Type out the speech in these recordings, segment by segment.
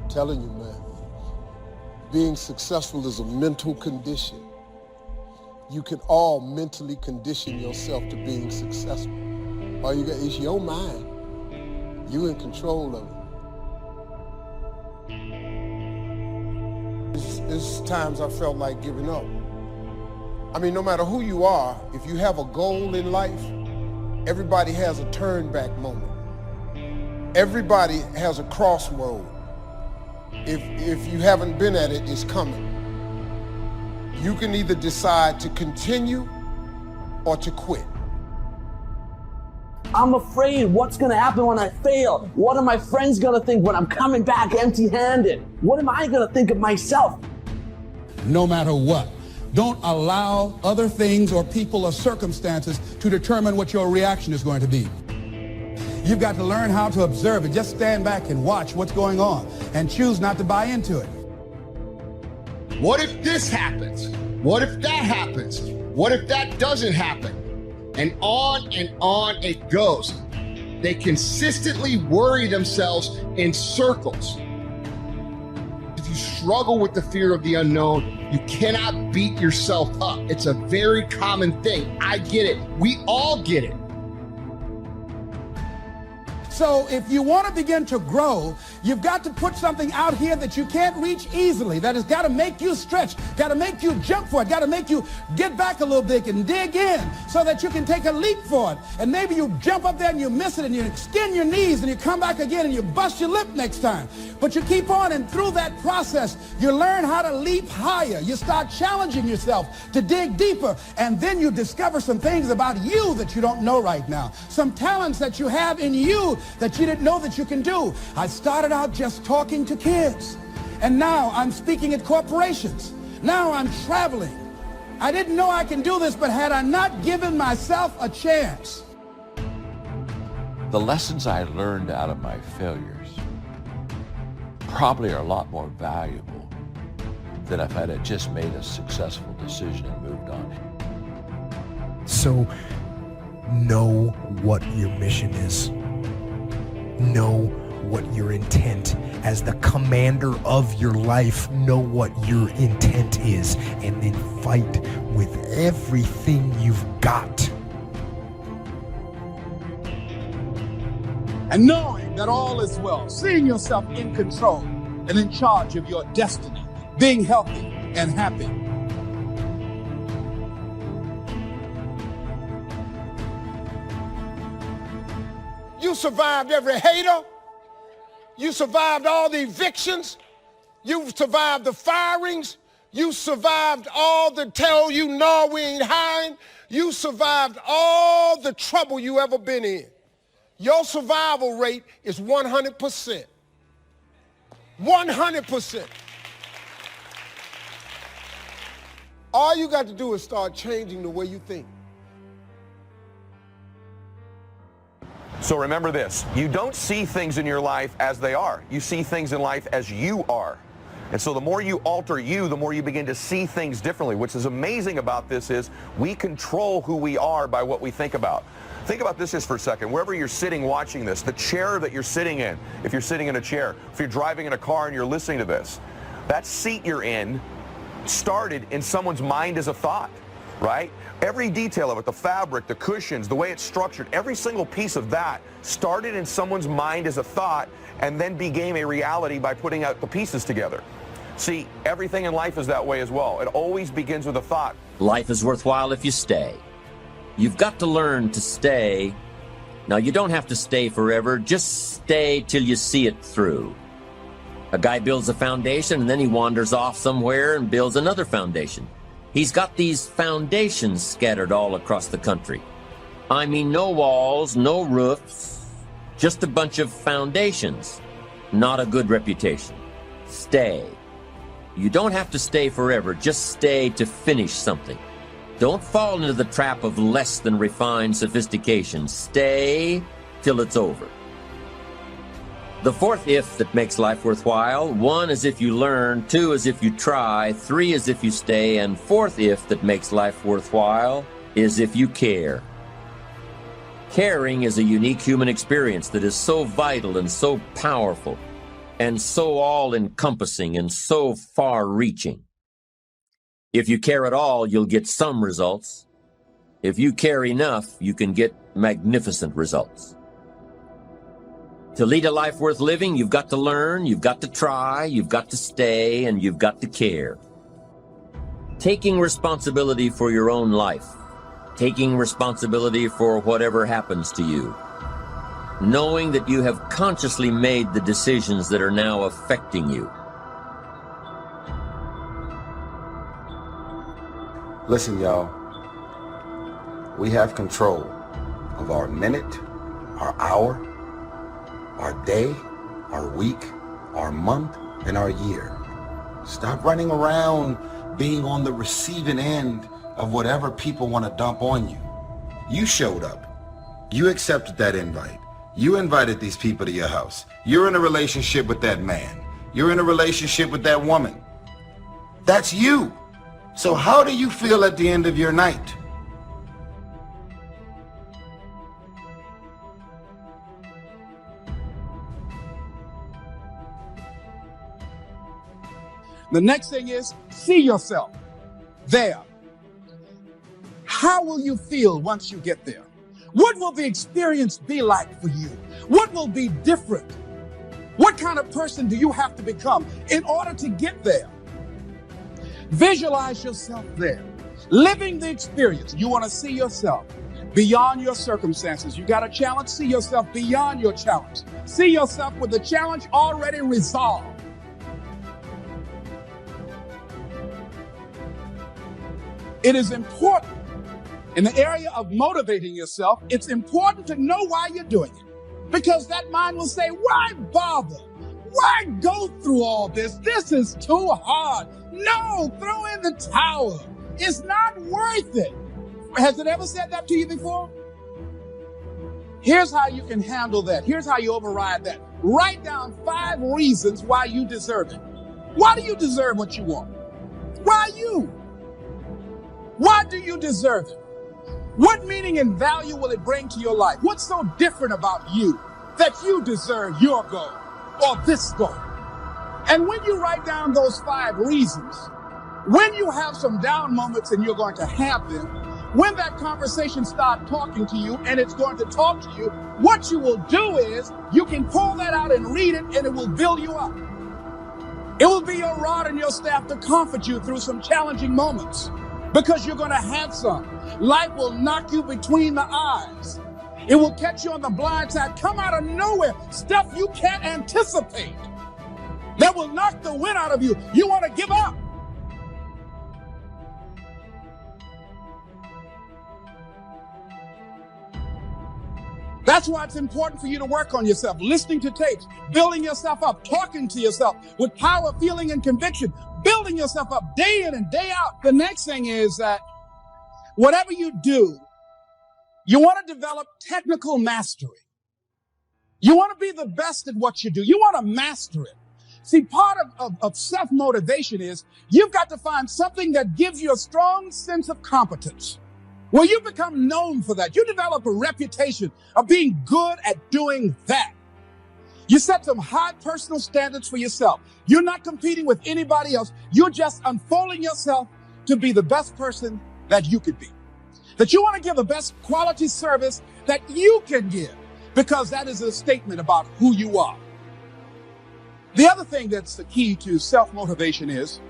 Telling you, man, being successful is a mental condition. You can all mentally condition yourself to being successful. All you got is your mind. You in control of it. It's times I felt like giving up. I mean, no matter who you are, if you have a goal in life, everybody has a turn back moment. Everybody has a crossroad. If you haven't been at it, it's coming. You can either decide to continue or to quit. I'm afraid what's gonna happen when I fail? What are my friends gonna think when I'm coming back empty-handed? What am I gonna think of myself? No matter what, don't allow other things or people or circumstances to determine what your reaction is going to be. You've got to learn how to observe it. Just stand back and watch what's going on and choose not to buy into it. What if this happens? What if that happens? What if that doesn't happen? And on it goes. They consistently worry themselves in circles. If you struggle with the fear of the unknown, you cannot beat yourself up. It's a very common thing. I get it. We all get it. So if you want to begin to grow, you've got to put something out here that you can't reach easily, that has got to make you stretch, got to make you jump for it, got to make you get back a little bit and dig in so that you can take a leap for it. And maybe you jump up there and you miss it and you skin your knees and you come back again and you bust your lip next time. But you keep on, and through that process, you learn how to leap higher. You start challenging yourself to dig deeper, and then you discover some things about you that you don't know right now, some talents that you have in you that you didn't know that you can do. I started out just talking to kids, and now I'm speaking at corporations. Now I'm traveling. I didn't know I can do this, but had I not given myself a chance. The lessons I learned out of my failures probably are a lot more valuable than if I'd have just made a successful decision and moved on. So know what your mission is. Know what your intent, as the commander of your life, know what your intent is, and then fight with everything you've got. And knowing that all is well, seeing yourself in control and in charge of your destiny, being healthy and happy. You survived every hater. You survived all the evictions. You survived the firings. You survived all the tell you no, we ain't hiring. You survived all the trouble you ever been in. Your survival rate is 100%. 100%. All you got to do is start changing the way you think. So remember this, you don't see things in your life as they are. You see things in life as you are. And so the more you alter you, the more you begin to see things differently. What's amazing about this is we control who we are by what we think about. Think about this just for a second. Wherever you're sitting watching this, the chair that you're sitting in, if you're sitting in a chair, if you're driving in a car and you're listening to this, that seat you're in started in someone's mind as a thought, right? Every detail of it, the fabric, the cushions, the way it's structured, every single piece of that started in someone's mind as a thought and then became a reality by putting out the pieces together. See, everything in life is that way as well. It always begins with a thought. Life is worthwhile if you stay. You've got to learn to stay. Now, you don't have to stay forever. Just stay till you see it through. A guy builds a foundation and then he wanders off somewhere and builds another foundation. He's got these foundations scattered all across the country. I mean, no walls, no roofs, just a bunch of foundations. Not a good reputation. Stay. You don't have to stay forever. Just stay to finish something. Don't fall into the trap of less than refined sophistication. Stay till it's over. The fourth if that makes life worthwhile: 1 is if you learn, 2 is if you try, 3 is if you stay, and fourth if that makes life worthwhile is if you care. Caring is a unique human experience that is so vital and so powerful. and so all-encompassing and so far-reaching. If you care at all, you'll get some results. If you care enough, you can get magnificent results. To lead a life worth living, you've got to learn, you've got to try, you've got to stay, and you've got to care. Taking responsibility for your own life, taking responsibility for whatever happens to you, knowing that you have consciously made the decisions that are now affecting you. Listen, y'all, we have control of our minute, our hour, our day, our week, our month, and our year. Stop running around being on the receiving end of whatever people want to dump on you. You showed up. You accepted that invite. You invited these people to your house. You're in a relationship with that man. You're in a relationship with that woman. That's you. So how do you feel at the end of your night? The next thing is see yourself there. How will you feel once you get there? What will the experience be like for you? What will be different? What kind of person do you have to become in order to get there? Visualize yourself there, living the experience. You want to see yourself beyond your circumstances. You got a challenge, see yourself beyond your challenge. See yourself with the challenge already resolved. It is important in the area of motivating yourself. It's important to know why you're doing it, because that mind will say, why bother? Why go through all this? This is too hard. No, throw in the towel. It's not worth it. Has it ever said that to you before? Here's how you can handle that. Here's how you override that. Write down 5 reasons why you deserve it. Why do you deserve what you want? Why you? Why do you deserve it? What meaning and value will it bring to your life? What's so different about you that you deserve your goal or this goal? And when you write down those 5 reasons, when you have some down moments, and you're going to have them, when that conversation starts talking to you and it's going to talk to you, what you will do is you can pull that out and read it, and it will build you up. It will be your rod and your staff to comfort you through some challenging moments, because you're going to have some. Life will knock you between the eyes. It will catch you on the blind side, come out of nowhere, stuff you can't anticipate that will knock the wind out of you. You want to give up. That's why it's important for you to work on yourself, listening to tapes, building yourself up, talking to yourself with power, feeling, and conviction, building yourself up day in and day out. The next thing is that whatever you do, you want to develop technical mastery. You want to be the best at what you do. You want to master it. See, part of self-motivation is you've got to find something that gives you a strong sense of competence. Well, you become known for that. You develop a reputation of being good at doing that. You set some high personal standards for yourself. You're not competing with anybody else. You're just unfolding yourself to be the best person that you could be. That you want to give the best quality service that you can give, because that is a statement about who you are. The other thing that's the key to self-motivation is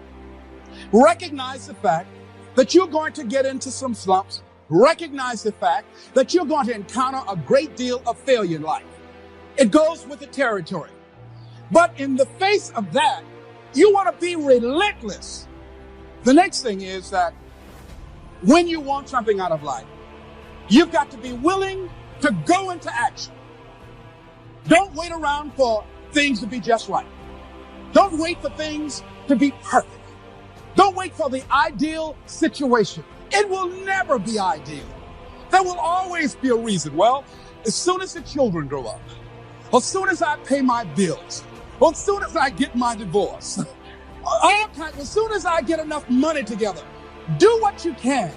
recognize the fact that you're going to get into some slumps. Recognize the fact that you're going to encounter a great deal of failure in life. It goes with the territory. But in the face of that, you want to be relentless. The next thing is that when you want something out of life, you've got to be willing to go into action. Don't wait around for things to be just right. Don't wait for things to be perfect. Don't wait for the ideal situation. It will never be ideal. There will always be a reason. Well, as soon as the children grow up, as soon as I pay my bills, or as soon as I get my divorce, as soon as I get enough money together, do what you can,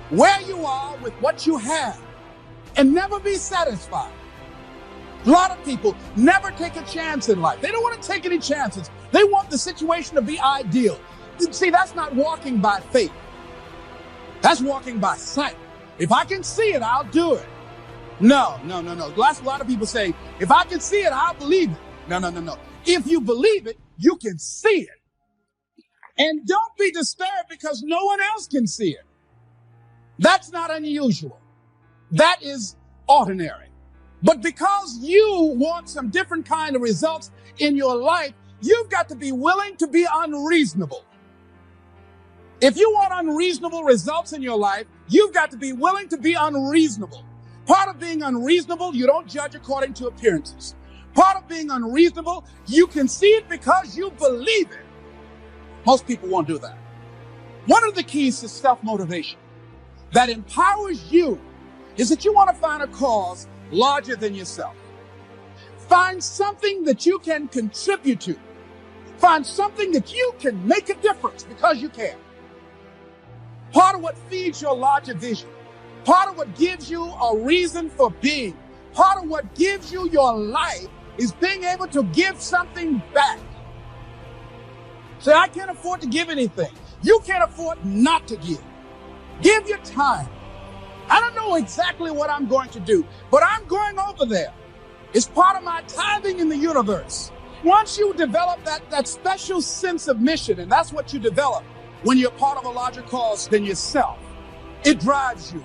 where you are with what you have, and never be satisfied. A lot of people never take a chance in life. They don't want to take any chances. They want the situation to be ideal. See, that's not walking by faith. That's walking by sight. If I can see it, I'll do it. No. That's a lot of people say, if I can see it, I'll believe it. No. If you believe it, you can see it. And don't be disturbed because no one else can see it. That's not unusual. That is ordinary. But because you want some different kind of results in your life, you've got to be willing to be unreasonable. If you want unreasonable results in your life, you've got to be willing to be unreasonable. Part of being unreasonable, you don't judge according to appearances. Part of being unreasonable, you can see it because you believe it. Most people won't do that. One of the keys to self-motivation that empowers you is that you want to find a cause larger than yourself. Find something that you can contribute to. Find something that you can make a difference because you can. Part of what feeds your larger vision, part of what gives you a reason for being, part of what gives you your life is being able to give something back. Say, I can't afford to give anything. You can't afford not to give. Give your time. I don't know exactly what I'm going to do, but I'm going over there. It's part of my tithing in the universe. Once you develop that special sense of mission, and that's what you develop when you're part of a larger cause than yourself, it drives you.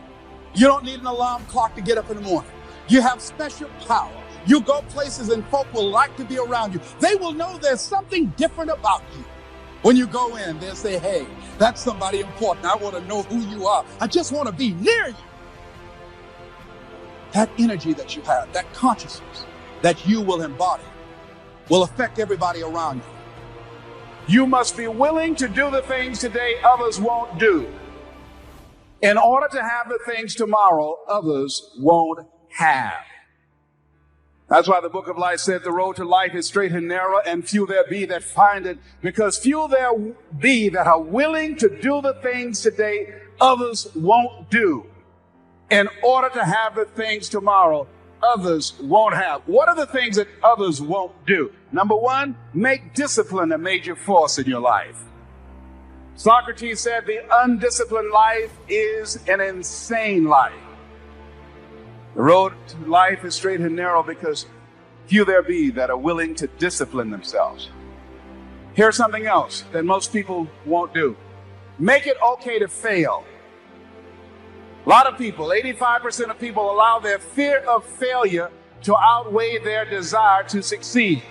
You don't need an alarm clock to get up in the morning. You have special power. You go places and folk will like to be around you. They will know there's something different about you. When you go in, they'll say, hey, that's somebody important. I want to know who you are. I just want to be near you. That energy that you have, that consciousness that you will embody will affect everybody around you. You must be willing to do the things today others won't do in order to have the things tomorrow others won't have. That's why the book of life said the road to life is straight and narrow, and few there be that find it, because few there be that are willing to do the things today others won't do in order to have the things tomorrow others won't have. What are the things that others won't do? Number one, make discipline a major force in your life. Socrates said the undisciplined life is an insane life. The road to life is straight and narrow because few there be that are willing to discipline themselves. Here's something else that most people won't do. Make it okay to fail. A lot of people, 85% of people, allow their fear of failure to outweigh their desire to succeed.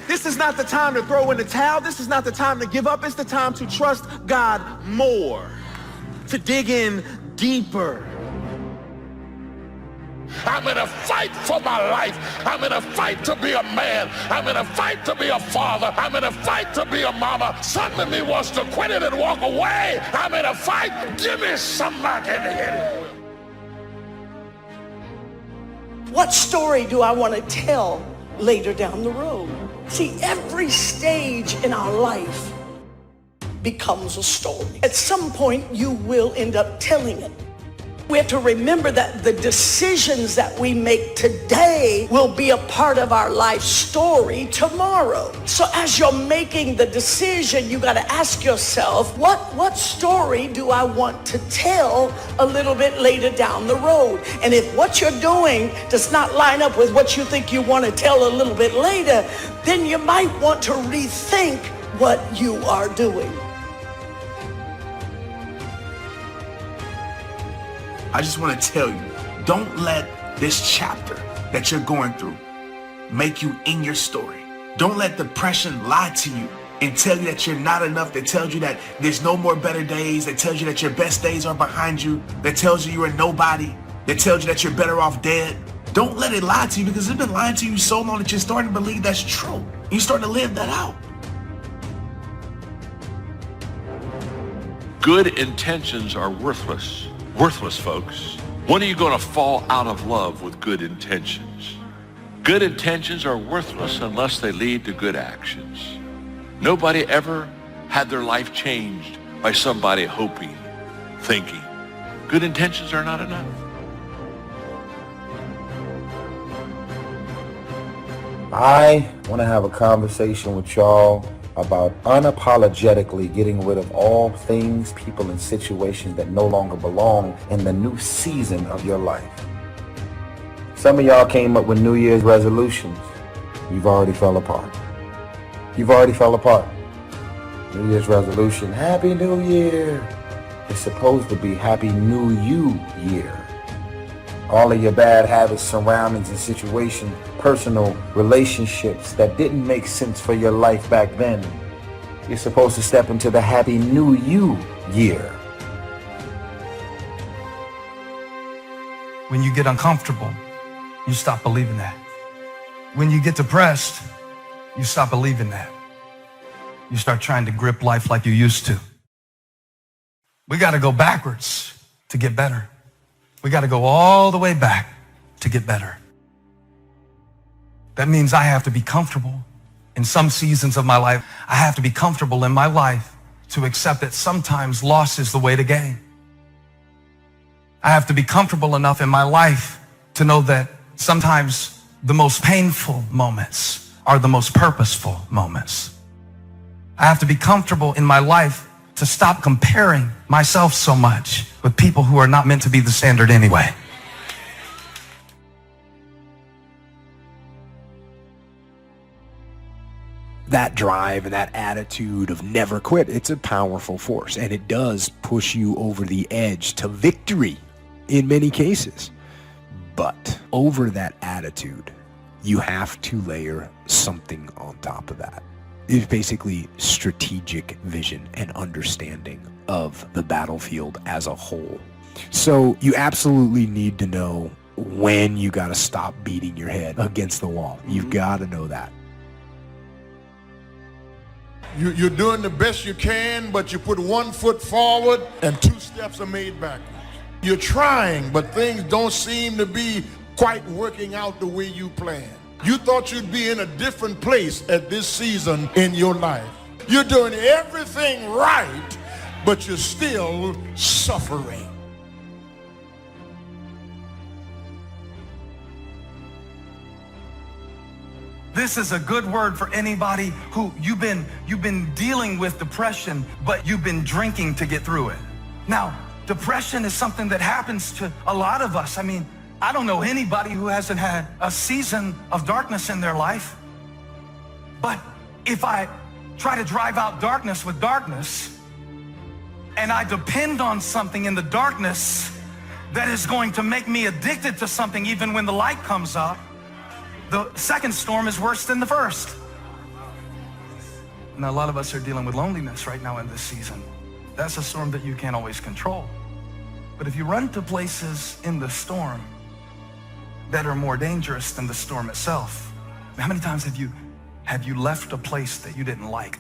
This is not the time to throw in the towel. This is not the time to give up. It's the time to trust God more, to dig in deeper. I'm in a fight for my life. I'm in a fight to be a man. I'm in a fight to be a father. I'm in a fight to be a mama. Some of me wants to quit it and walk away. I'm in a fight. Give me somebody to hit it. What story do I want to tell later down the road? See, every stage in our life becomes a story. At some point, you will end up telling it. We have to remember that the decisions that we make today will be a part of our life story tomorrow. So as you're making the decision, you got to ask yourself, what story do I want to tell a little bit later down the road? And if what you're doing does not line up with what you think you want to tell a little bit later, then you might want to rethink what you are doing. I just want to tell you, don't let this chapter that you're going through make you in your story. Don't let depression lie to you and tell you that you're not enough, that tells you that there's no more better days, that tells you that your best days are behind you, that tells you you're a nobody, that tells you that you're better off dead. Don't let it lie to you, because it's been lying to you so long that you're starting to believe that's true. You're starting to live that out. Good intentions are worthless. Worthless, folks. When are you going to fall out of love with good intentions? Good intentions are worthless unless they lead to good actions. Nobody ever had their life changed by somebody hoping, thinking. Good intentions are not enough. I want to have a conversation with y'all about unapologetically getting rid of all things, people, and situations that no longer belong in the new season of your life. Some of y'all came up with New Year's resolutions. You've already fell apart. You've already fell apart. New Year's resolution, Happy New Year. It's supposed to be Happy New You Year. All of your bad habits, surroundings, and situations, personal relationships that didn't make sense for your life back then. You're supposed to step into the Happy New You Year. When you get uncomfortable, you stop believing that. When you get depressed, you stop believing that. You start trying to grip life like you used to. We got to go backwards to get better. We got to go all the way back to get better. That means I have to be comfortable in some seasons of my life. I have to be comfortable in my life to accept that sometimes loss is the way to gain. I have to be comfortable enough in my life to know that sometimes the most painful moments are the most purposeful moments. I have to be comfortable in my life to stop comparing myself so much with people who are not meant to be the standard anyway. That drive and that attitude of never quit, it's a powerful force, and it does push you over the edge to victory in many cases. But over that attitude, you have to layer something on top of that. It's basically strategic vision and understanding of the battlefield as a whole. So you absolutely need to know when you got to stop beating your head against the wall. You've got to know that. You're doing the best you can, but you put 1 foot forward and 2 steps are made backwards. You're trying, but things don't seem to be quite working out the way you planned. You thought you'd be in a different place at this season in your life. You're doing everything right, but you're still suffering. This is a good word for anybody who you've been dealing with depression, but you've been drinking to get through it. Now, depression is something that happens to a lot of us. I mean, I don't know anybody who hasn't had a season of darkness in their life. But if I try to drive out darkness with darkness, and I depend on something in the darkness that is going to make me addicted to something even when the light comes up, the second storm is worse than the first. Now, a lot of us are dealing with loneliness right now in this season. That's a storm that you can't always control. But if you run to places in the storm that are more dangerous than the storm itself, how many times have you left a place that you didn't like?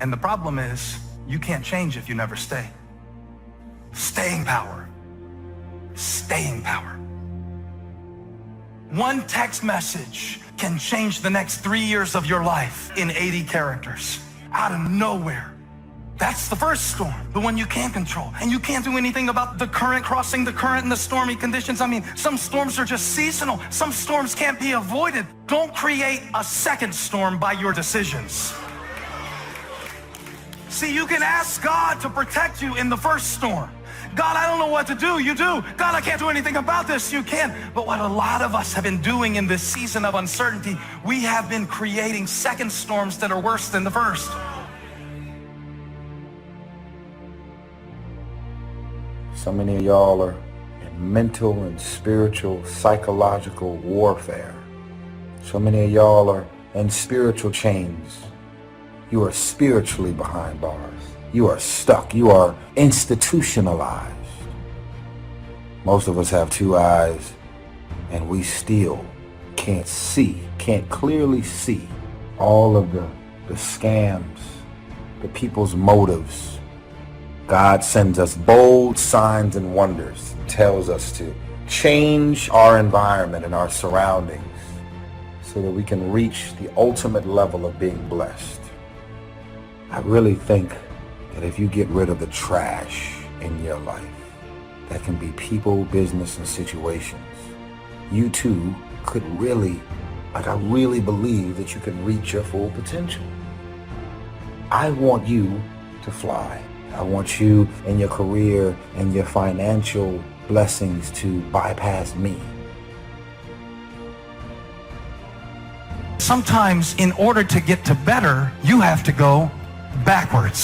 And the problem is, you can't change if you never stay. Staying power. Staying power. One text message can change the next 3 years of your life in 80 characters. Out of nowhere. That's the first storm, the one you can't control. And you can't do anything about the current, crossing the current and the stormy conditions. I mean, some storms are just seasonal. Some storms can't be avoided. Don't create a second storm by your decisions. See, you can ask God to protect you in the first storm. God, I don't know what to do. You do. God, I can't do anything about this. You can. But what a lot of us have been doing in this season of uncertainty, we have been creating second storms that are worse than the first. So many of y'all are in mental and spiritual, psychological warfare. So many of y'all are in spiritual chains. You are spiritually behind bars. You are stuck. You are institutionalized. Most of us have 2 eyes, and we still can't clearly see all of the scams, the people's motives God sends us bold signs and wonders, tells us to change our environment and our surroundings so that we can reach the ultimate level of being blessed. I really think that if you get rid of the trash in your life, that can be people, business, and situations, you too could really, I really believe that you can reach your full potential. I want you to fly. I want you and your career and your financial blessings to bypass me. Sometimes in order to get to better, you have to go backwards.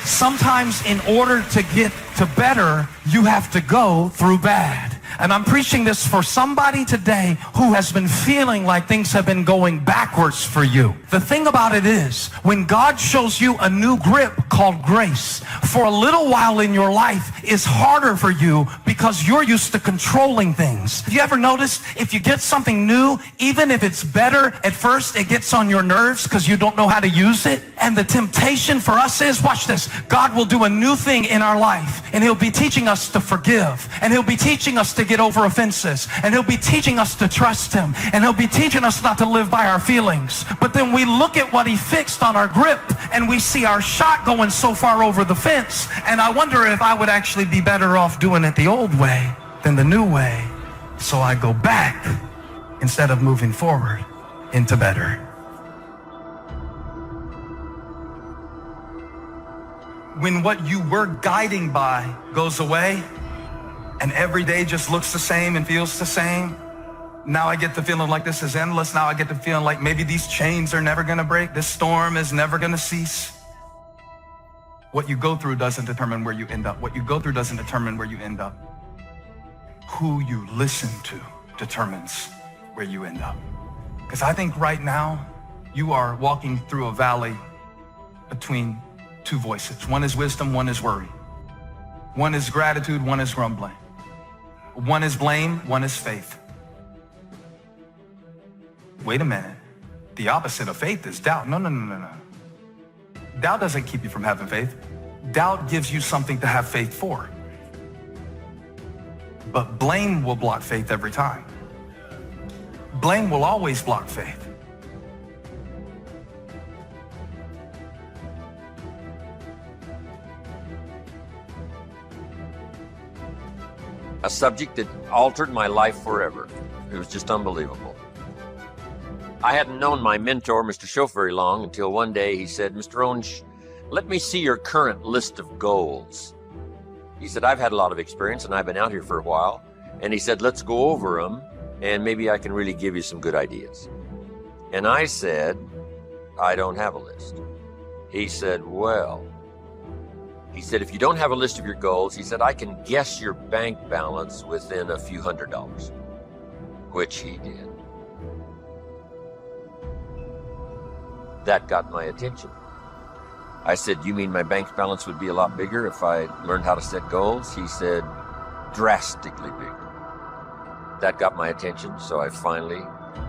Sometimes in order to get to better, you have to go through bad. And I'm preaching this for somebody today who has been feeling like things have been going backwards for you. The thing about it is, when God shows you a new grip called grace, for a little while in your life is harder for you because you're used to controlling things. Have you ever noticed if you get something new, even if it's better at first, it gets on your nerves because you don't know how to use it? And the temptation for us is, watch this, God will do a new thing in our life and he'll be teaching us to forgive, and he'll be teaching us to get over offenses, and he'll be teaching us to trust him, and he'll be teaching us not to live by our feelings. But then we look at what he fixed on our grip and we see our shot going so far over the fence, and I wonder if I would actually be better off doing it the old way than the new way. So I go back instead of moving forward into better. When what you were guiding by goes away and every day just looks the same and feels the same, now I get the feeling like this is endless. Now I get the feeling like maybe these chains are never gonna break. This storm is never gonna cease. What you go through doesn't determine where you end up. What you go through doesn't determine where you end up. Who you listen to determines where you end up. Because I think right now you are walking through a valley between two voices. One is wisdom, one is worry. One is gratitude, one is grumbling. One is blame, one is faith. Wait a minute. The opposite of faith is doubt. No. Doubt doesn't keep you from having faith. Doubt gives you something to have faith for. But blame will block faith every time. Blame will always block faith. A subject that altered my life forever. It was just unbelievable. I hadn't known my mentor, Mr. Schoaf, very long until one day he said, Mr. Rohn, let me see your current list of goals. He said, I've had a lot of experience and I've been out here for a while. And he said, let's go over them and maybe I can really give you some good ideas. And I said, I don't have a list. He said, well, if you don't have a list of your goals, he said, I can guess your bank balance within a few $100s, which he did. That got my attention. I said, you mean my bank balance would be a lot bigger if I learned how to set goals? He said, drastically bigger. That got my attention, so I finally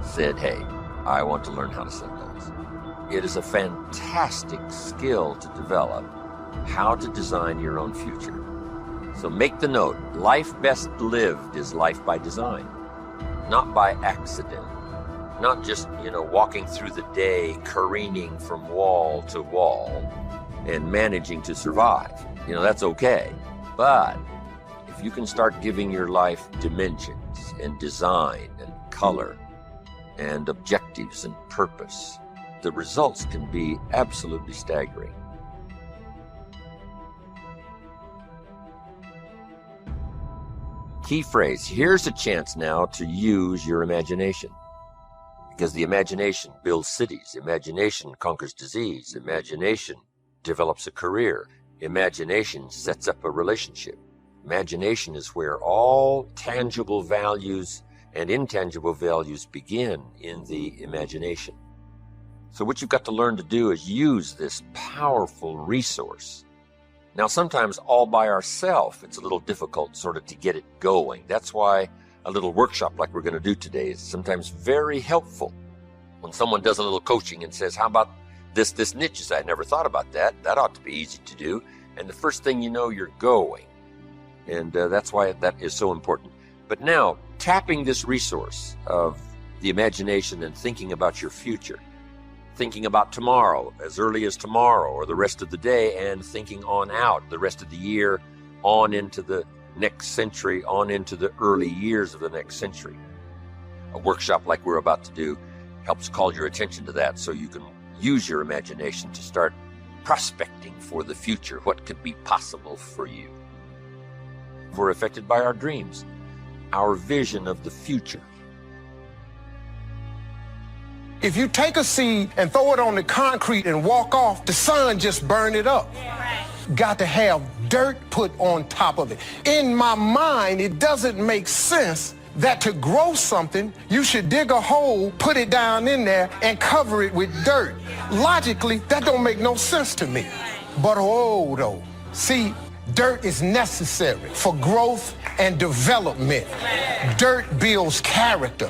said, hey, I want to learn how to set goals. It is a fantastic skill to develop, how to design your own future. So make the note, life best lived is life by design, not by accident. Not just, walking through the day, careening from wall to wall and managing to survive. That's okay. But if you can start giving your life dimensions and design and color and objectives and purpose, the results can be absolutely staggering. Key phrase, here's a chance now to use your imagination. Because the imagination builds cities, imagination conquers disease, imagination develops a career, imagination sets up a relationship. Imagination is where all tangible values and intangible values begin in the imagination. So what you've got to learn to do is use this powerful resource. Now, sometimes all by ourselves, it's a little difficult sort of to get it going. That's why a little workshop like we're going to do today is sometimes very helpful. When someone does a little coaching and says, how about this niche? I never thought about that. That ought to be easy to do. And the first thing you know, you're going. And that's why that is so important. But now, tapping this resource of the imagination and thinking about your future, thinking about tomorrow, as early as tomorrow or the rest of the day, and thinking on out the rest of the year, on into the next century, on into the early years of the next century. A workshop like we're about to do helps call your attention to that so you can use your imagination to start prospecting for the future, what could be possible for you. We're affected by our dreams, our vision of the future. If you take a seed and throw it on the concrete and walk off, the sun just burn it up. Got to have dirt put on top of it. In my mind, it doesn't make sense that to grow something, you should dig a hole, put it down in there, and cover it with dirt. Logically, that don't make no sense to me. But oh, though, see, dirt is necessary for growth and development. Dirt builds character.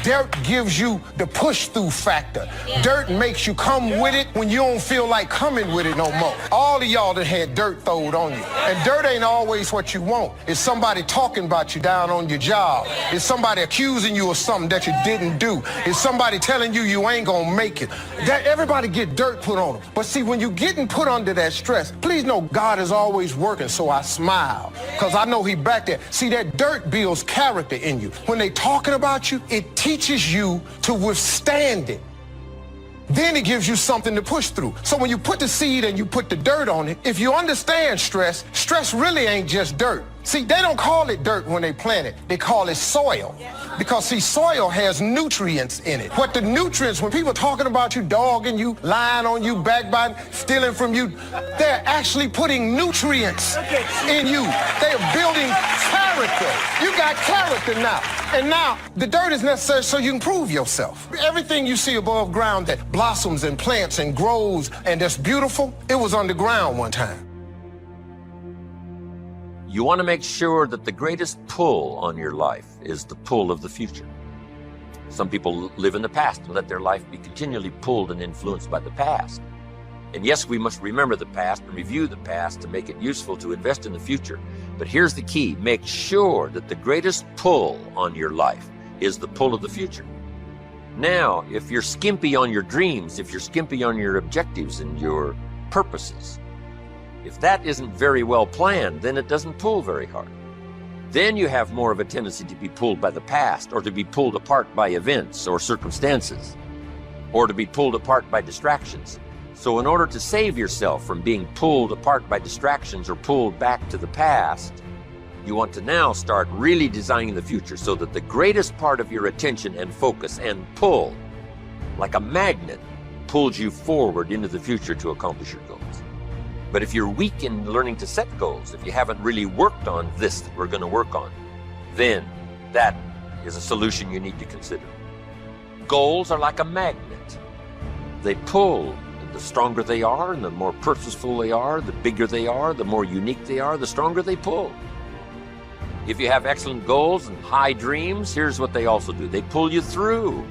Dirt gives you the push-through factor. Dirt makes you come with it when you don't feel like coming with it no more. All of y'all that had dirt throwed on you. And dirt ain't always what you want. It's somebody talking about you down on your job. It's somebody accusing you of something that you didn't do. It's somebody telling you you ain't gonna make it. That everybody get dirt put on them. But see, when you're getting put under that stress, please know God is always working, so I smile. Because I know he back there. See, that dirt builds character in you. When they talking about you, it teaches you to withstand it. Then it gives you something to push through. So when you put the seed and you put the dirt on it, if you understand stress, stress really ain't just dirt. See, they don't call it dirt when they plant it. They call it soil. Because, see, soil has nutrients in it. What the nutrients, when people talking about you, dogging you, lying on you, backbiting, stealing from you, they're actually putting nutrients in you. They are building character. You got character now. And now, the dirt is necessary so you can prove yourself. Everything you see above ground that blossoms and plants and grows and that's beautiful, it was underground one time. You want to make sure that the greatest pull on your life is the pull of the future. Some people live in the past and let their life be continually pulled and influenced by the past. And yes, we must remember the past and review the past to make it useful to invest in the future. But here's the key. Make sure that the greatest pull on your life is the pull of the future. Now, if you're skimpy on your dreams, if you're skimpy on your objectives and your purposes, if that isn't very well planned, then it doesn't pull very hard. Then you have more of a tendency to be pulled by the past, or to be pulled apart by events or circumstances, or to be pulled apart by distractions. So in order to save yourself from being pulled apart by distractions or pulled back to the past, you want to now start really designing the future so that the greatest part of your attention and focus and pull, like a magnet, pulls you forward into the future to accomplish your goals. But if you're weak in learning to set goals, if you haven't really worked on this that we're going to work on, then that is a solution you need to consider. Goals are like a magnet. They pull. The stronger they are and the more purposeful they are, the bigger they are, the more unique they are, the stronger they pull. If you have excellent goals and high dreams, here's what they also do. They pull you through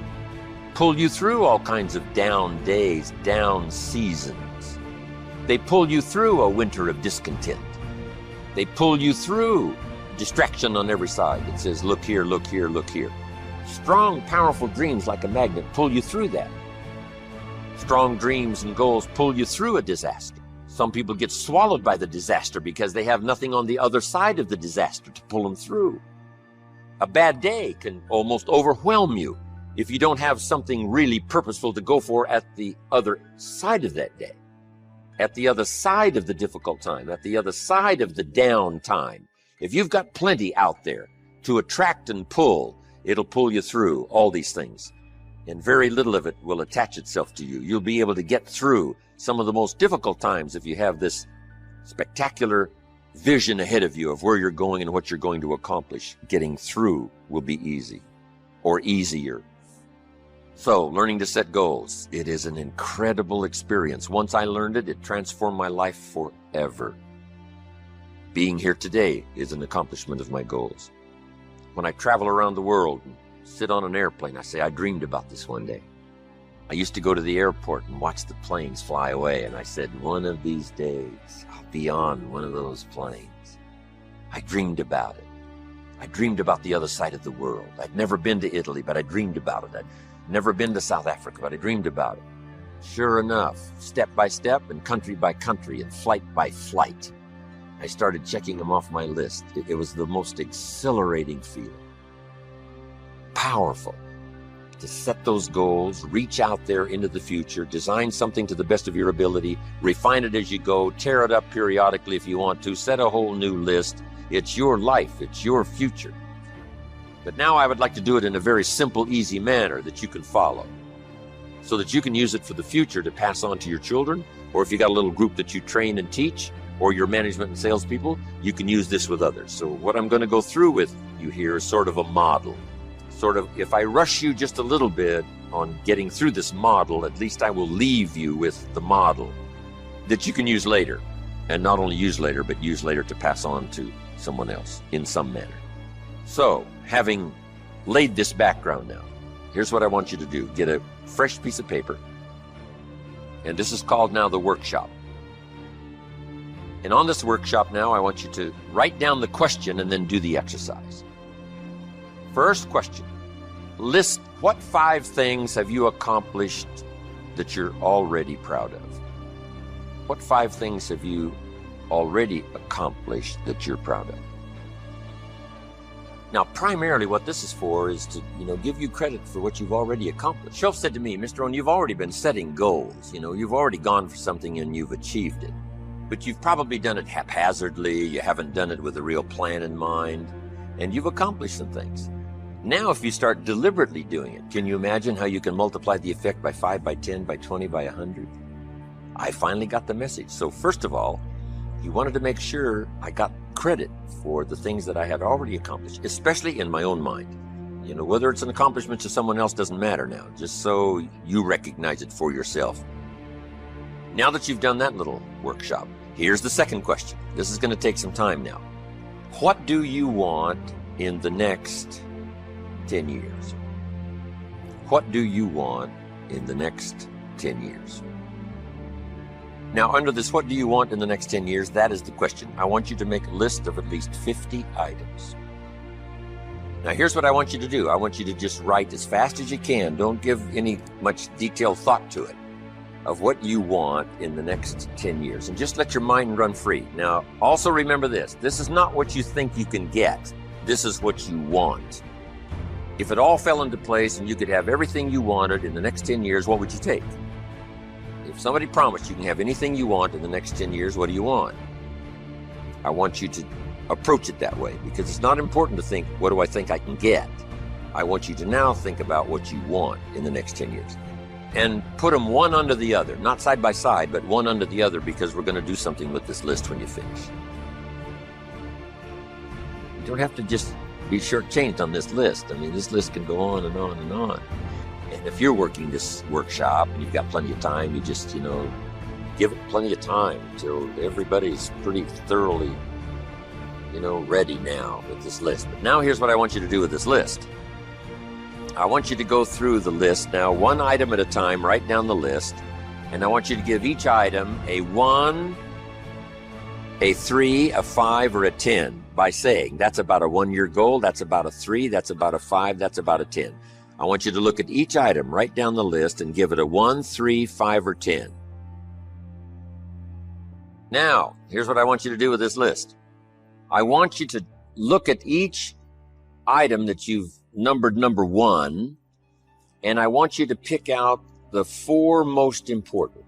all kinds of down days, down seasons. They pull you through a winter of discontent. They pull you through distraction on every side. It says, look here, look here, look here. Strong, powerful dreams like a magnet pull you through that. Strong dreams and goals pull you through a disaster. Some people get swallowed by the disaster because they have nothing on the other side of the disaster to pull them through. A bad day can almost overwhelm you if you don't have something really purposeful to go for at the other side of that day. At the other side of the difficult time, at the other side of the down time. If you've got plenty out there to attract and pull, it'll pull you through all these things. And very little of it will attach itself to you. You'll be able to get through some of the most difficult times if you have this spectacular vision ahead of you of where you're going and what you're going to accomplish. Getting through will be easy or easier. So, learning to set goals, it is an incredible experience. Once I learned it, it transformed my life forever. Being here today is an accomplishment of my goals. When I travel around the world and sit on an airplane, I say, I dreamed about this one day. I used to go to the airport and watch the planes fly away, and I said, one of these days, I'll be on one of those planes. I dreamed about it. I dreamed about the other side of the world. I'd never been to Italy, but I dreamed about it. I'd never been to South Africa, but I dreamed about it. Sure enough, step by step and country by country and flight by flight, I started checking them off my list. It was the most exhilarating feeling. Powerful. To set those goals, reach out there into the future, design something to the best of your ability, refine it as you go, tear it up periodically if you want to, set a whole new list. It's your life, it's your future. But now I would like to do it in a very simple, easy manner that you can follow, so that you can use it for the future to pass on to your children, or if you got a little group that you train and teach, or your management and salespeople, you can use this with others. So what I'm going to go through with you here is sort of a model. Sort of, if I rush you just a little bit on getting through this model, at least I will leave you with the model that you can use later. And not only use later, but use later to pass on to someone else in some manner. So, having laid this background now, here's what I want you to do. Get a fresh piece of paper. And this is called now the workshop. And on this workshop now, I want you to write down the question and then do the exercise. First question. List what 5 things have you accomplished that you're already proud of? What 5 things have you already accomplished that you're proud of? Now, primarily what this is for is to, give you credit for what you've already accomplished. Shelf said to me, Mr. Rohn, you've already been setting goals. You've already gone for something and you've achieved it. But you've probably done it haphazardly. You haven't done it with a real plan in mind. And you've accomplished some things. Now, if you start deliberately doing it, can you imagine how you can multiply the effect by 5, by 10, by 20, by 100? I finally got the message. So first of all, he wanted to make sure I got credit for the things that I had already accomplished, especially in my own mind. Whether it's an accomplishment to someone else doesn't matter now, just so you recognize it for yourself. Now that you've done that little workshop, here's the second question. This is going to take some time now. What do you want in the next 10 years? What do you want in the next 10 years? Now, under this, what do you want in the next 10 years? That is the question. I want you to make a list of at least 50 items. Now, here's what I want you to do. I want you to just write as fast as you can. Don't give any much detailed thought to it, of what you want in the next 10 years. And just let your mind run free. Now, also remember this. This is not what you think you can get. This is what you want. If it all fell into place and you could have everything you wanted in the next 10 years, what would you take? If somebody promised you can have anything you want in the next 10 years, what do you want? I want you to approach it that way, because it's not important to think, what do I think I can get? I want you to now think about what you want in the next 10 years. And put them one under the other, not side by side, but one under the other, because we're going to do something with this list when you finish. You don't have to just be shortchanged on this list. I mean, this list can go on and on and on. And if you're working this workshop and you've got plenty of time, you just, give it plenty of time until everybody's pretty thoroughly, ready now with this list. But now here's what I want you to do with this list. I want you to go through the list now, one item at a time, write down the list, and I want you to give each item a 1, a 3, a 5, or a 10 by saying, that's about a 1-year goal, that's about a 3, that's about a 5, that's about a 10. I want you to look at each item, write down the list, and give it a 1, 3, 5, or 10. Now, here's what I want you to do with this list. I want you to look at each item that you've numbered number 1, and I want you to pick out the 4 most important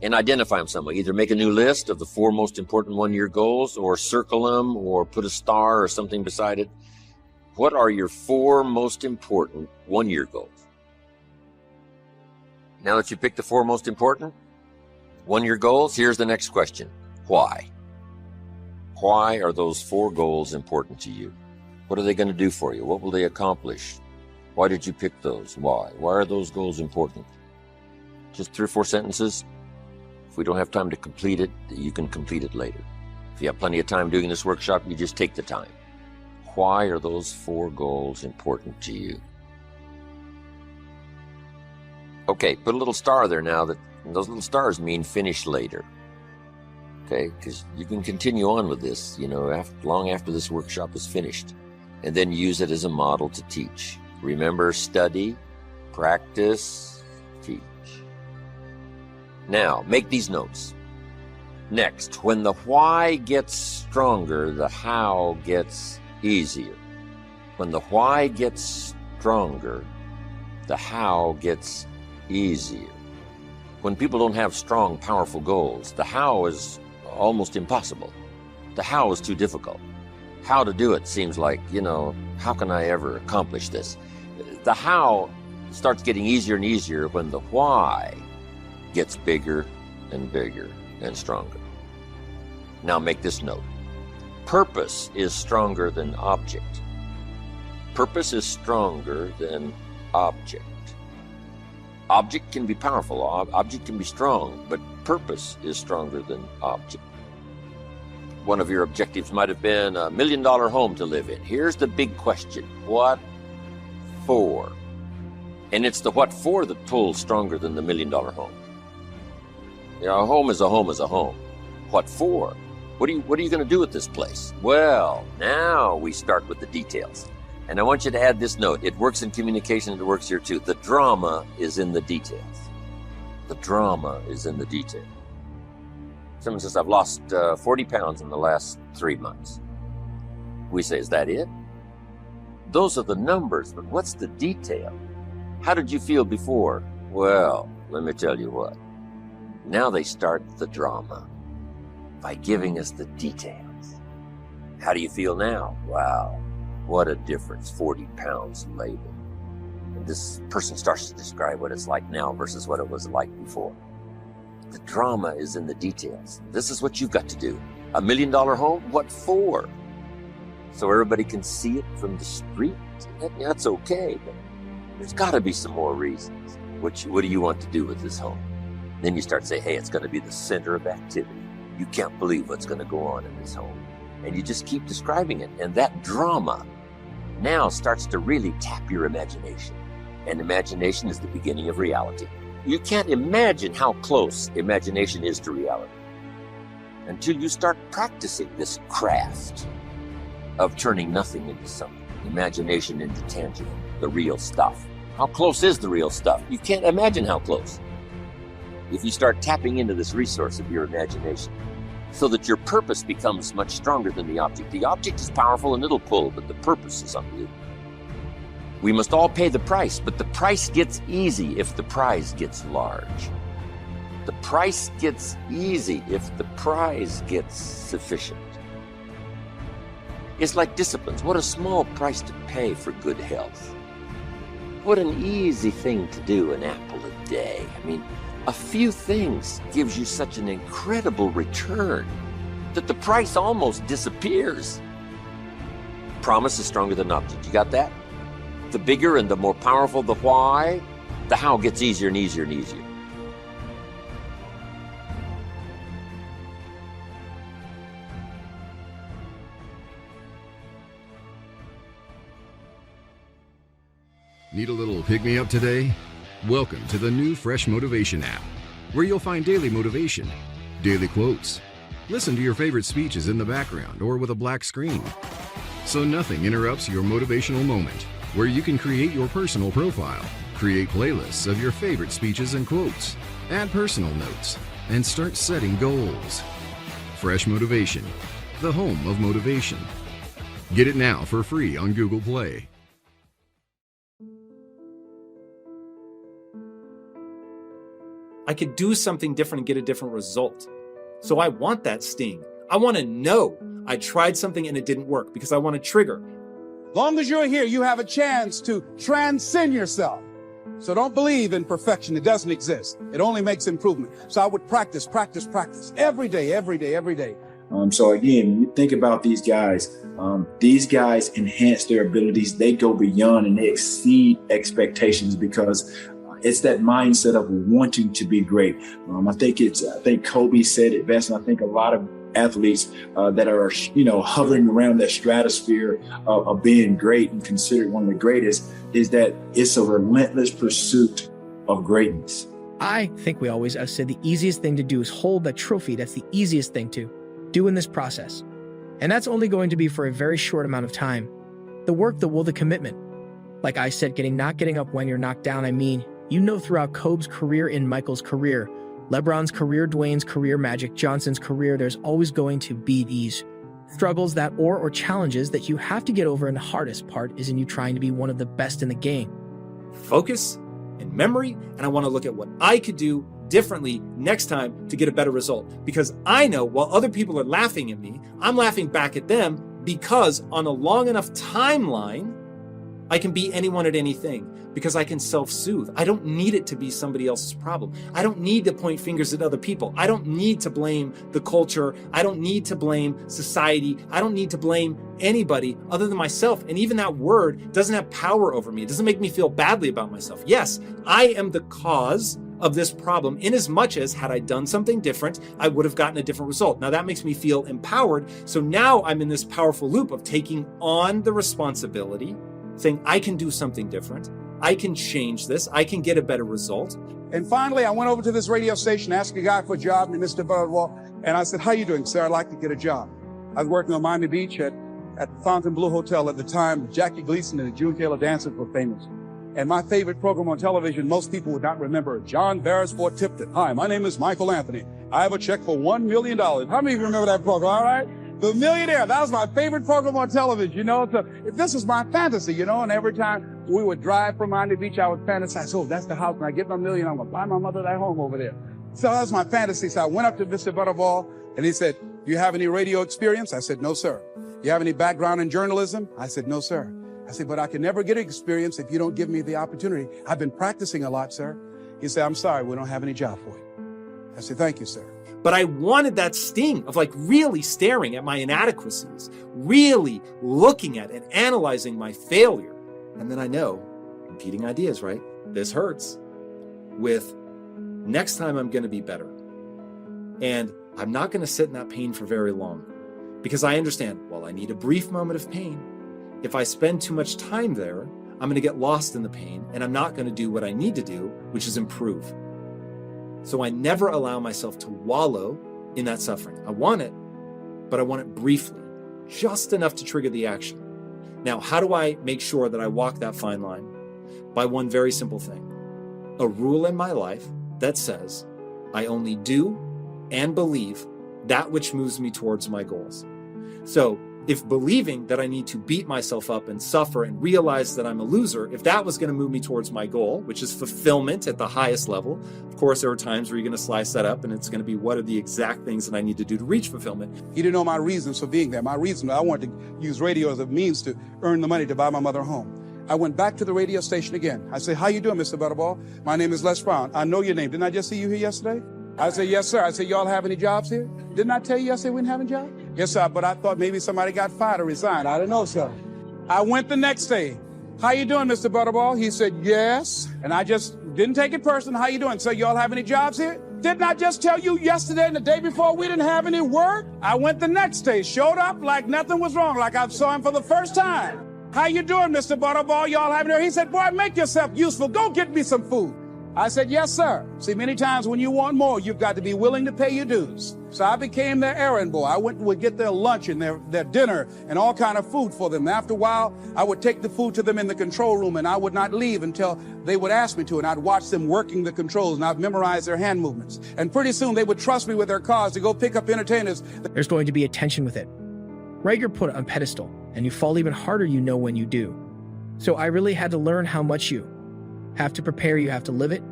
and identify them somewhere. Either make a new list of the 4 most important 1-year goals, or circle them, or put a star or something beside it. What are your 4 most important 1-year goals? Now that you picked the 4 most important 1-year goals, here's the next question. Why? Why are those 4 goals important to you? What are they going to do for you? What will they accomplish? Why did you pick those? Why? Why are those goals important? Just 3 or 4 sentences. If we don't have time to complete it, you can complete it later. If you have plenty of time doing this workshop, you just take the time. Why are those 4 goals important to you? Okay, put a little star there now. Those little stars mean finish later. Okay, because you can continue on with this, long after this workshop is finished, and then use it as a model to teach. Remember, study, practice, teach. Now, make these notes. Next, when the why gets stronger, the how gets easier. When the why gets stronger, the how gets easier. When people don't have strong, powerful goals, the how is almost impossible. The how is too difficult. How to do it seems like, how can I ever accomplish this? The how starts getting easier and easier when the why gets bigger and bigger and stronger. Now make this note. Purpose is stronger than object. Purpose is stronger than object. Object can be powerful, object can be strong, but purpose is stronger than object. One of your objectives might have been $1 million home to live in. Here's the big question. What for? And it's the what for that pulls stronger than the $1 million home. A home is a home is a home. What for? What are you going to do with this place? Well, now we start with the details. And I want you to add this note. It works in communication, it works here too. The drama is in the details. The drama is in the detail. Someone says, I've lost 40 pounds in the last 3 months. We say, is that it? Those are the numbers, but what's the detail? How did you feel before? Well, let me tell you what. Now they start the drama by giving us the details. How do you feel now? Wow. What a difference, 40 pounds later. And this person starts to describe what it's like now versus what it was like before. The drama is in the details. This is what you've got to do. $1 million home? What for? So everybody can see it from the street? That's okay, but there's got to be some more reasons. What do you want to do with this home? Then you start saying, hey, it's going to be the center of activity. You can't believe what's going to go on in this home. And you just keep describing it. And that drama now starts to really tap your imagination. And imagination is the beginning of reality. You can't imagine how close imagination is to reality until you start practicing this craft of turning nothing into something, imagination into tangible, the real stuff. How close is the real stuff? You can't imagine how close. If you start tapping into this resource of your imagination, so that your purpose becomes much stronger than the object. The object is powerful and it'll pull, but the purpose is unbelievable. We must all pay the price, but the price gets easy if the prize gets large. The price gets easy if the prize gets sufficient. It's like disciplines. What a small price to pay for good health. What an easy thing to do, an apple a day. A few things gives you such an incredible return that the price almost disappears. Promise is stronger than object. You got that? The bigger and the more powerful the why, the how gets easier and easier and easier. Need a little pick-me-up today? Welcome to the new Fresh Motivation app, where you'll find daily motivation, daily quotes. Listen to your favorite speeches in the background or with a black screen, so nothing interrupts your motivational moment, where you can create your personal profile, create playlists of your favorite speeches and quotes, add personal notes, and start setting goals. Fresh Motivation, the home of motivation. Get it now for free on Google Play. I could do something different and get a different result. So I want that sting. I want to know I tried something and it didn't work because I want to trigger. Long as you're here, you have a chance to transcend yourself. So don't believe in perfection. It doesn't exist. It only makes improvement. So I would practice every day, every day, every day. So again, when you think about these guys enhance their abilities. They go beyond and they exceed expectations because it's that mindset of wanting to be great. I think Kobe said it best, and I think a lot of athletes that are, hovering around that stratosphere of being great and considered one of the greatest, is that it's a relentless pursuit of greatness. I think we always have said the easiest thing to do is hold that trophy. That's the easiest thing to do in this process. And that's only going to be for a very short amount of time. The work, the will, the commitment. Like I said, not getting up when you're knocked down. I mean, throughout Kobe's career, in Michael's career, LeBron's career, Dwayne's career, Magic Johnson's career, there's always going to be these struggles that or challenges that you have to get over, and the hardest part is in you trying to be one of the best in the game. Focus and memory, and I want to look at what I could do differently next time to get a better result. Because I know while other people are laughing at me, I'm laughing back at them, because on a long enough timeline, I can be anyone at anything, because I can self-soothe. I don't need it to be somebody else's problem. I don't need to point fingers at other people. I don't need to blame the culture. I don't need to blame society. I don't need to blame anybody other than myself. And even that word doesn't have power over me. It doesn't make me feel badly about myself. Yes, I am the cause of this problem, in as much as had I done something different, I would have gotten a different result. Now that makes me feel empowered. So now I'm in this powerful loop of taking on the responsibility, saying I can do something different. I can change this. I can get a better result. And finally, I went over to this radio station, asked a guy for a job named Mr. Birdwell, and I said, how you doing, sir? I'd like to get a job. I was working on Miami Beach at the Fontainebleau Hotel at the time. Jackie Gleason and the June Taylor Dancers were famous. And my favorite program on television, most people would not remember, John Beresford Tipton. Hi, my name is Michael Anthony. I have a check for $1 million. How many of you remember that program, all right? The Millionaire, that was my favorite program on television, So this was my fantasy, and every time we would drive from Miami Beach, I would fantasize, oh, that's the house. When I get my million, I'm going to buy my mother that home over there. So that was my fantasy. So I went up to Mr. Butterball, and he said, do you have any radio experience? I said, no, sir. You have any background in journalism? I said, no, sir. I said, but I can never get experience if you don't give me the opportunity. I've been practicing a lot, sir. He said, I'm sorry, we don't have any job for you. I said, thank you, sir. But I wanted that sting of really staring at my inadequacies, really looking at and analyzing my failure. And then I know, repeating ideas, right? This hurts. With next time I'm going to be better. And I'm not going to sit in that pain for very long, because I understand, well, I need a brief moment of pain. If I spend too much time there, I'm going to get lost in the pain, and I'm not going to do what I need to do, which is improve. So I never allow myself to wallow in that suffering. I want it, but I want it briefly, just enough to trigger the action. Now, how do I make sure that I walk that fine line? By one very simple thing. A rule in my life that says I only do and believe that which moves me towards my goals. So if believing that I need to beat myself up and suffer and realize that I'm a loser, if that was going to move me towards my goal, which is fulfillment at the highest level, of course, there are times where you're going to slice that up and it's going to be what are the exact things that I need to do to reach fulfillment. He didn't know my reasons for being there. My reason, I wanted to use radio as a means to earn the money to buy my mother a home. I went back to the radio station again. I said, how you doing, Mr. Butterball? My name is Les Brown. I know your name. Didn't I just see you here yesterday? I said, yes, sir. I said, y'all have any jobs here? Didn't I tell you yesterday we didn't have any jobs? Yes, sir, but I thought maybe somebody got fired or resigned. I don't know, sir. I went the next day. How you doing, Mr. Butterball? He said, yes. And I just didn't take it personal. How you doing? So y'all have any jobs here? Didn't I just tell you yesterday and the day before we didn't have any work? I went the next day, showed up like nothing was wrong, like I saw him for the first time. How you doing, Mr. Butterball? Y'all have any? He said, boy, make yourself useful. Go get me some food. I said, yes, sir. See, many times when you want more, you've got to be willing to pay your dues. So I became their errand boy. I would get their lunch and their dinner and all kind of food for them. After a while, I would take the food to them in the control room, and I would not leave until they would ask me to, and I'd watch them working the controls, and I'd memorize their hand movements. And pretty soon, they would trust me with their cars to go pick up entertainers. There's going to be a tension with it. Right, you're put on pedestal, and you fall even harder when you do. So I really had to learn how much you have to prepare, you have to live it.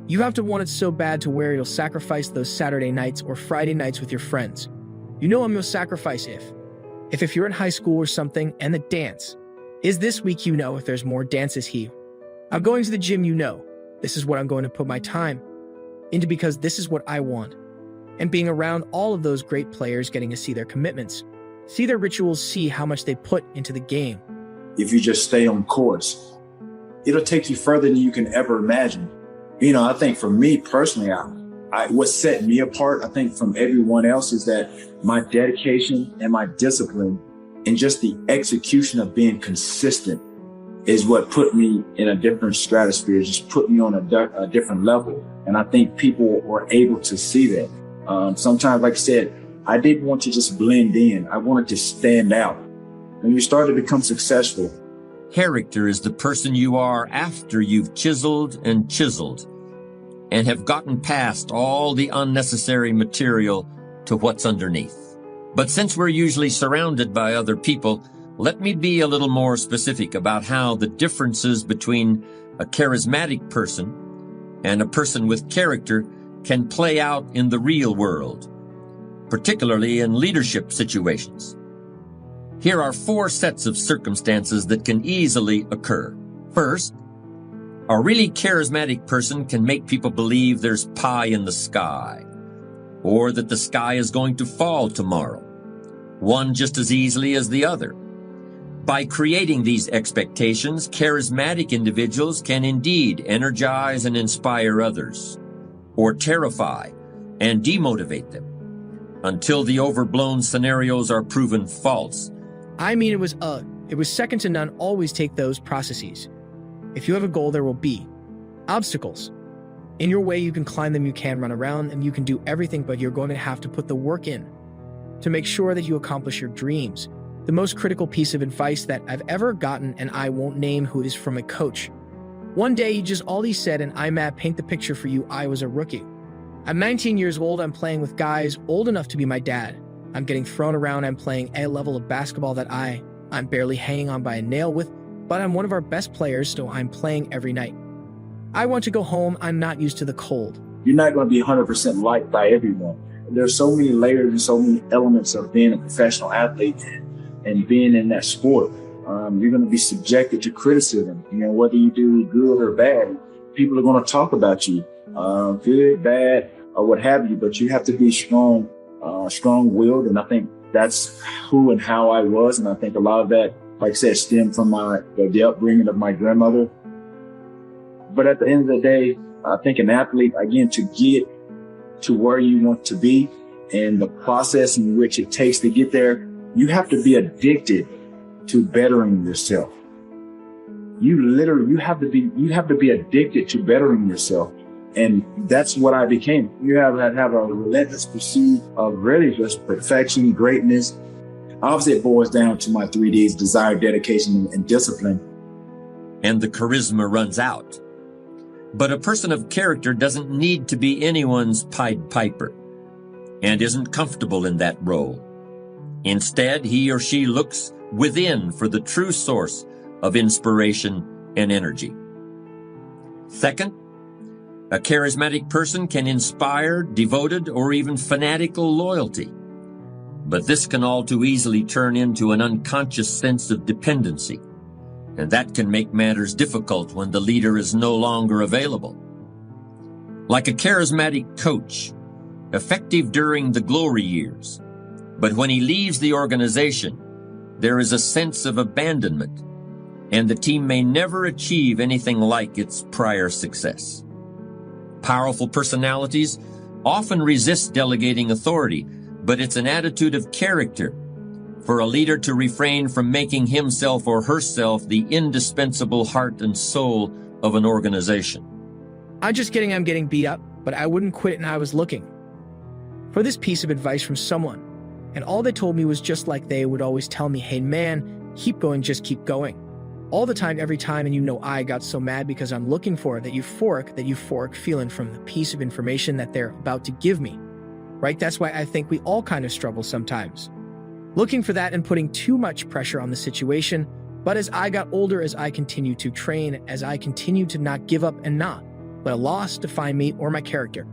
You have to want it so bad to where you'll sacrifice those Saturday nights or Friday nights with your friends. You'll sacrifice if you're in high school or something and the dance is this week, if there's more dances I'm going to the gym, this is what I'm going to put my time into because this is what I want. And being around all of those great players, getting to see their commitments, see their rituals, see how much they put into the game. If you just stay on course, it'll take you further than you can ever imagine. I think for me personally, what set me apart, I think from everyone else is that my dedication and my discipline and just the execution of being consistent is what put me in a different stratosphere, just put me on a different level. And I think people were able to see that. Sometimes, like I said, I didn't want to just blend in. I wanted to stand out. When you start to become successful, character is the person you are after you've chiseled and have gotten past all the unnecessary material to what's underneath. But since we're usually surrounded by other people, let me be a little more specific about how the differences between a charismatic person and a person with character can play out in the real world, particularly in leadership situations. Here are 4 sets of circumstances that can easily occur. First, a really charismatic person can make people believe there's pie in the sky, or that the sky is going to fall tomorrow, one just as easily as the other. By creating these expectations, charismatic individuals can indeed energize and inspire others, or terrify and demotivate them, until the overblown scenarios are proven false. I mean, it was second to none. Always take those processes. If you have a goal, there will be obstacles. In your way, you can climb them, you can run around, and you can do everything, but you're going to have to put the work in to make sure that you accomplish your dreams. The most critical piece of advice that I've ever gotten, and I won't name who it is, from a coach. One day, all he said, and paint the picture for you, I was a rookie. I'm 19 years old, I'm playing with guys old enough to be my dad. I'm getting thrown around, I'm playing a level of basketball that I'm barely hanging on by a nail with, but I'm one of our best players, so I'm playing every night. I want to go home, I'm not used to the cold. You're not going to be 100% liked by everyone. There's so many layers and so many elements of being a professional athlete and being in that sport. You're going to be subjected to criticism. Whether you do good or bad, people are going to talk about you, good, bad, or what have you, but you have to be strong-willed, and I think that's who and how I was, and I think a lot of that, like I said, stemmed from the upbringing of my grandmother. But at the end of the day, I think an athlete, again, to get to where you want to be and the process in which it takes to get there, you have to be addicted to bettering yourself. You have to be addicted to bettering yourself. And that's what I became. You have to have a relentless pursuit of really just perfection, greatness. Obviously, it boils down to my 3 Ds: desire, dedication, and discipline. And the charisma runs out. But a person of character doesn't need to be anyone's Pied Piper and isn't comfortable in that role. Instead, he or she looks within for the true source of inspiration and energy. Second, a charismatic person can inspire devoted or even fanatical loyalty. But this can all too easily turn into an unconscious sense of dependency, and that can make matters difficult when the leader is no longer available. Like a charismatic coach, effective during the glory years, but when he leaves the organization, there is a sense of abandonment, and the team may never achieve anything like its prior success. Powerful personalities often resist delegating authority, but it's an attitude of character for a leader to refrain from making himself or herself the indispensable heart and soul of an organization. I'm just kidding, I'm getting beat up, but I wouldn't quit, and I was looking for this piece of advice from someone. And all they told me was just like they would always tell me, hey man, keep going, just keep going. All the time, every time, and I got so mad because I'm looking for that euphoric feeling from the piece of information that they're about to give me, right? That's why I think we all kind of struggle sometimes, looking for that and putting too much pressure on the situation. But as I got older, as I continued to train, as I continued to not give up and not let a loss define me or my character,